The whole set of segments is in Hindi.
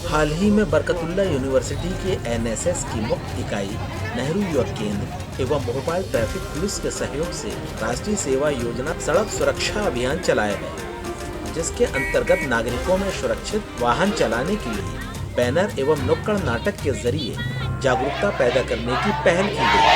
हाल ही में बरकतुल्लाह यूनिवर्सिटी के एनएसएस की मुख्य इकाई नेहरू युवा केंद्र एवं भोपाल ट्रैफिक पुलिस के सहयोग से राष्ट्रीय सेवा योजना सड़क सुरक्षा अभियान चलाया है, जिसके अंतर्गत नागरिकों में सुरक्षित वाहन चलाने के लिए बैनर एवं नुक्कड़ नाटक के जरिए जागरूकता पैदा करने की पहल की गई।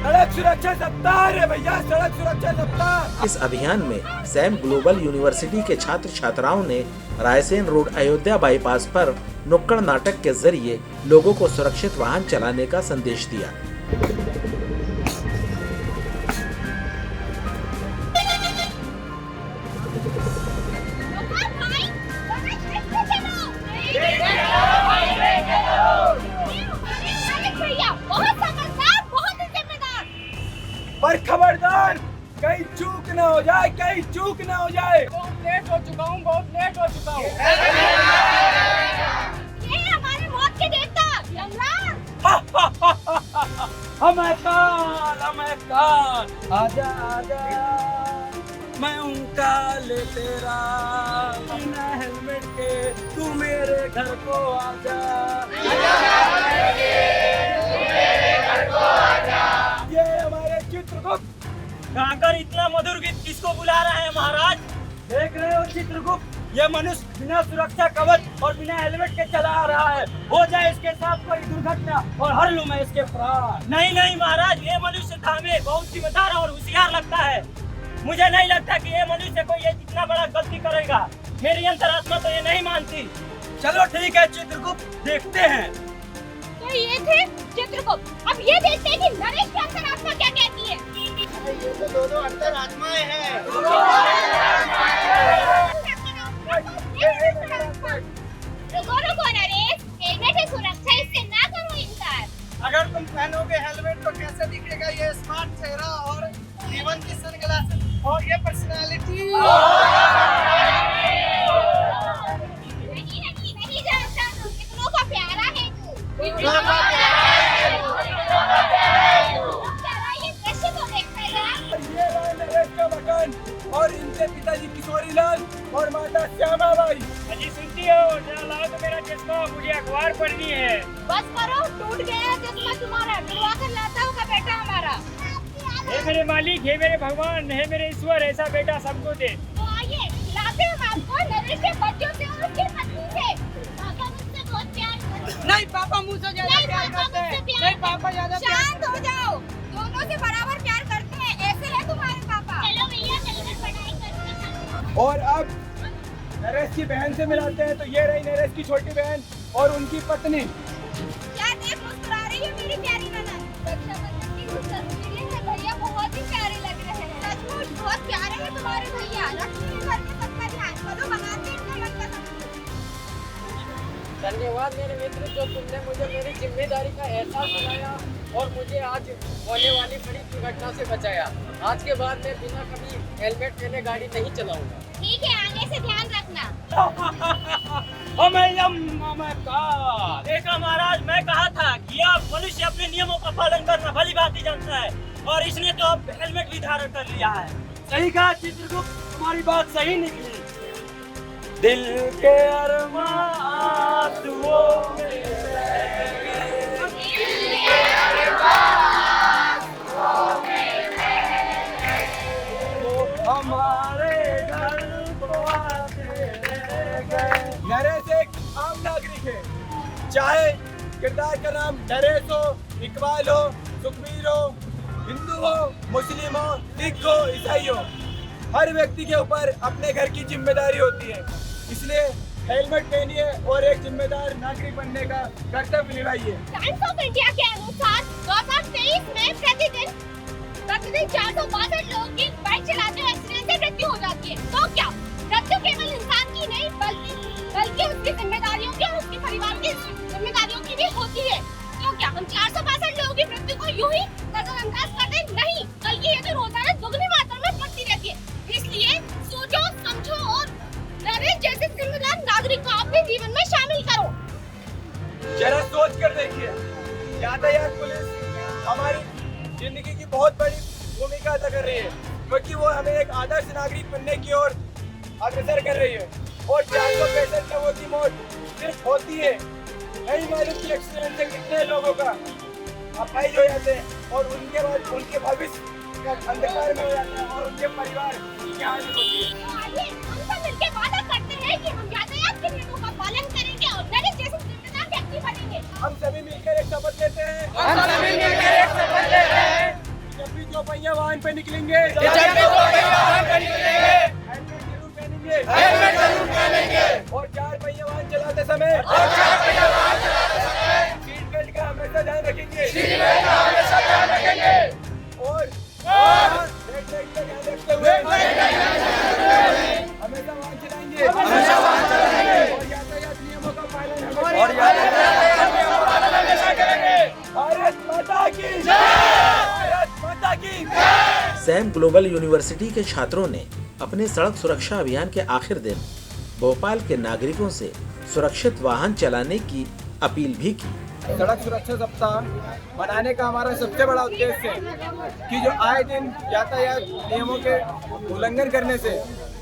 सड़क सुरक्षा सप्ताह है भैया, सड़क सुरक्षा सप्ताह। इस अभियान में सैम ग्लोबल यूनिवर्सिटी के छात्र छात्राओं ने रायसेन रोड अयोध्या बाईपास पर नुक्कड़ नाटक के जरिए लोगों को सुरक्षित वाहन चलाने का संदेश दिया। पर खबरदार, कहीं चूक ना हो जाए, कहीं चूक ना हो जाए। बहुत लेट हो चुका हूँ, बहुत लेट हो चुका हूँ। ये हमारे मौत के देवता यमराज। हमें काल, आजा आजा, मैं हूँ काल तेरा, बिना हेलमेट के तू मेरे घर को आजा। ये हमारे चित्रगुप्त। गाकर इतना मधुर गीत किसको बुला रहे हैं महाराज? देख रहे हो चित्रगुप्त, ये मनुष्य बिना सुरक्षा कवच और बिना हेलमेट के चला आ रहा है। हो जाए इसके साथ कोई दुर्घटना और हर लूं मैं इसके प्राण। नहीं नहीं महाराज, ये मनुष्य था हमें बहुत जिम्मेदार और होशियार लगता है। मुझे नहीं लगता कि ये मनुष्य कोई ये इतना बड़ा गलती करेगा। मेरी अंतरात्मा तो ये नहीं मानती। चलो ठीक है चित्रगुप्त, देखते हैं। तो ये थे चित्रगुप्त। अब ये देखते हैं कि नरेश की अंतरात्मा क्या कहती है। ये तो दोनों अंतरात्माएं हैं। रुको नरेश, हेलमेट है सुरक्षा, इससे ना करो इनकार। अगर तुम पहनोगे हेलमेट तो कैसे दिखेगा ये स्मार्ट चेहरा और जीवन की सनग्लासेस और ये पर्सनालिटी। नहीं जानता, कितनों का प्यारा है तू। ये दृश्य तो देखता है। ये रहा नरेश का मकान और इनके पिताजी किशोरीलाल और माता श्यामा बाई। अजी सुनती हो? जरा लाओ तो मेरा चश्मा, मुझे अखबार पढ़नी है। बस करो, टूट गया चश्मा तुम्हारा, मिलवा कर लाता होगा बेटा हमारा। हे मेरे मालिक, हे मेरे भगवान, हे मेरे ईश्वर, ऐसा बेटा सबको दे। तो आइए खिलाते हैं आपको नरेश के बच्चों से और उसकी पत्नी से। पापा मुझसे बहुत प्यार करते हैं। नहीं पापा मुझसे ज्यादा प्यार करते हैं। नहीं पापा ज्यादा शांत हो जाओ, दोनों से बराबर प्यार करते हैं। ऐसे है तुम्हारे पापा। चलो भैया चलकर पढ़ाई करते हैं। और अब नरेश की बहन से मिलाते हैं। तो ये रही नरेश की छोटी बहन और उनकी पत्नी। क्या देख मुस्कुरा रही है मेरी प्यारी ननद। रक्षाबंधन की कुछ तस्वीरें हैं भैया, बहुत ही प्यारे लग रहे हैं। सचमुच बहुत प्यारे हैं तुम्हारे भैया। लक्ष्मी के घर में सबका ध्यान करो, बनाते इतना लगता था। धन्यवाद मेरे मित्र, जो तुमने मुझे मेरी जिम्मेदारी का एहसास दिलाया और मुझे आज होने वाली बड़ी दुर्घटना से बचाया। आज के बाद मैं बिना कभी हेलमेट पहने गाड़ी नहीं चलाऊंगा। ठीक है, आगे से ध्यान रखना। देखा महाराज, मैं कहा था कि यह मनुष्य अपने नियमों का पालन करना भली भांति जानता है और इसने तो अब हेलमेट भी धारण कर लिया है। सही कहा चित्रगुप्त, तुम्हारी बात सही निकली। दिल के अरमां आंसुओं में हमारे घर को आते गए। नरेश एक आम नागरिक है, चाहे किरदार का नाम नरेश हो, इकबाल हो, सुखबीर हो, हिंदू हो, मुस्लिम हो, सिख हो, ईसाई हो, हर व्यक्ति के ऊपर अपने घर की जिम्मेदारी होती है। इसलिए हेलमेट पहनिए और एक जिम्मेदार नागरिक बनने का कर्तव्य निभाइए। टाइम्स ऑफ इंडिया के अनुसार 2023 में प्रतिदिन 462 लोगों की बाइक चलाते हुए एक्सीडेंट से मृत्यु हो जाती है। तो क्या मृत्यु केवल इंसान की नहीं बल्कि उसकी जिम्मेदारियों की और उसके परिवार की जिम्मेदारियों की भी होती है। तो क्या हम 462 लोगों की मृत्यु को यूं ही नजरअंदाज कर दें? नहीं, बल्कि ये तो रोजाना दुगनी मात्रा में बढ़ती रहती है। इसलिए सोचो, समझो और नरेश जैसे जिम्मेदार नागरिक को अपने जीवन में शामिल करो। जरा सोच कर देखिए, यातायात पुलिस हमारी जिंदगी की बहुत बड़ी भूमिका अदा कर रही है, क्योंकि वो हमें एक आदर्श नागरिक बनने की ओर अग्रसर कर रही है। और 465 लोगों की मौत सिर्फ होती है। नहीं मालूम कि एक्सीडेंट से कितने लोगों का अपाहिज हो जाते हैं और उनके बाद उनके भविष्य का अंधकार में हो जाता है और उनके परिवार की हालत होती है। आइए हम सब मिलकर वादा करते हैं कि हम यातायात के नियमों का पालन करेंगे और नरेश जैसे जिम्मेदार व्यक्ति बनेंगे। हम सभी मिलकर एक शपथ लेते हैं। जब भी दो पहिया वाहन पे निकलेंगे हेलमेट जरूर पहनेंगे और 4 पहिया वाहन चलाते समय सीट बेल्ट का हमेशा ध्यान रखेंगे और रेड लाइट का ध्यान रखते हुए हमेशा वाहन चलाएंगे और यातायात नियमों का पालन हमेशा करेंगे। भारत माता की जय। भारत माता की जय। सैम ग्लोबल यूनिवर्सिटी के छात्रों ने अपने सड़क सुरक्षा अभियान के आखिर दिन भोपाल के नागरिकों से सुरक्षित वाहन चलाने की अपील भी की। सड़क सुरक्षा सप्ताह मनाने का हमारा सबसे बड़ा उद्देश्य है कि जो आए दिन यातायात नियमों के उल्लंघन करने से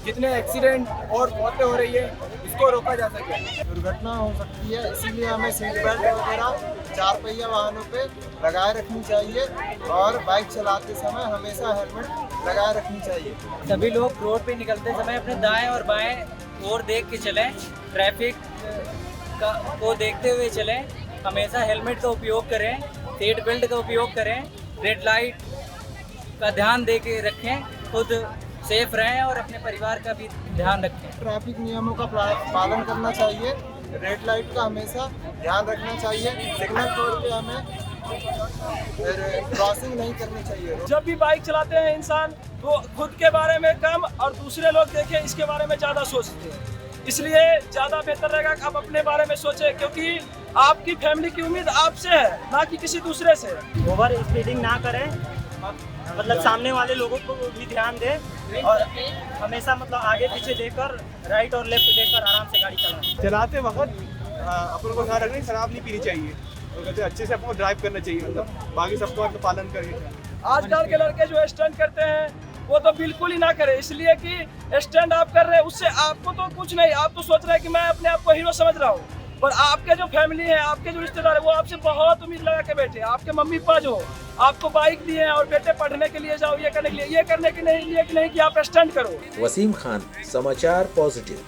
जितने एक्सीडेंट और मौतें हो रही है इसको रोका जा सके। दुर्घटना हो सकती है, इसीलिए हमें सीट बेल्ट वगैरह 4 पहिया वाहनों पे लगाए रखनी चाहिए और बाइक चलाते समय हमेशा हेलमेट लगाए रखनी चाहिए। सभी लोग रोड पे निकलते समय अपने दाएं और बाएं ओर देख के चलें, ट्रैफिक को देखते हुए चलें, हमेशा हेलमेट का उपयोग करें, सीट बेल्ट का उपयोग करें, रेड लाइट का ध्यान दे के रखें, खुद सेफ रहें और अपने परिवार का भी ध्यान रखें। ट्रैफिक नियमों का पालन करना चाहिए, रेड लाइट का हमेशा ध्यान रखना चाहिए, सिग्नल तोड़ के हमें क्रॉसिंग नहीं करनी चाहिए। जब भी बाइक चलाते हैं इंसान तो खुद के बारे में कम और दूसरे लोग देखें इसके बारे में ज़्यादा सोचते हैं, इसलिए ज़्यादा बेहतर रहेगा कि आप अपने बारे में सोचें क्योंकि आपकी फैमिली की उम्मीद आपसे है ना कि किसी दूसरे से। ओवर स्पीडिंग ना करें, मतलब सामने वाले लोगों को भी ध्यान दें और हमेशा मतलब आगे पीछे देखकर राइट और लेफ्ट देखकर आराम से गाड़ी चलाएं। चलाते वक्त अपन को ध्यान रखना, शराब नहीं पीनी चाहिए और कहते अच्छे से अपन को ड्राइव करना चाहिए, मतलब बाकी सबको आपको पालन करिए। आजकल के लड़के जो स्टंट करते हैं वो तो बिल्कुल ही ना करें, इसलिए कि स्टंट आप कर रहे हैं उससे आपको तो कुछ नहीं, आप तो सोच रहे हैं कि मैं अपने आप को हीरो समझ रहा हूँ, पर आपके जो फैमिली है, आपके जो रिश्तेदार है वो आपसे बहुत उम्मीद लगा के बैठे। आपके मम्मी पापा जो आपको बाइक दिए हैं और बेटे पढ़ने के लिए जाओ, ये करने के लिए, ये करने के लिए नहीं कि आप स्टंट करो। वसीम खान, समाचार पॉजिटिव।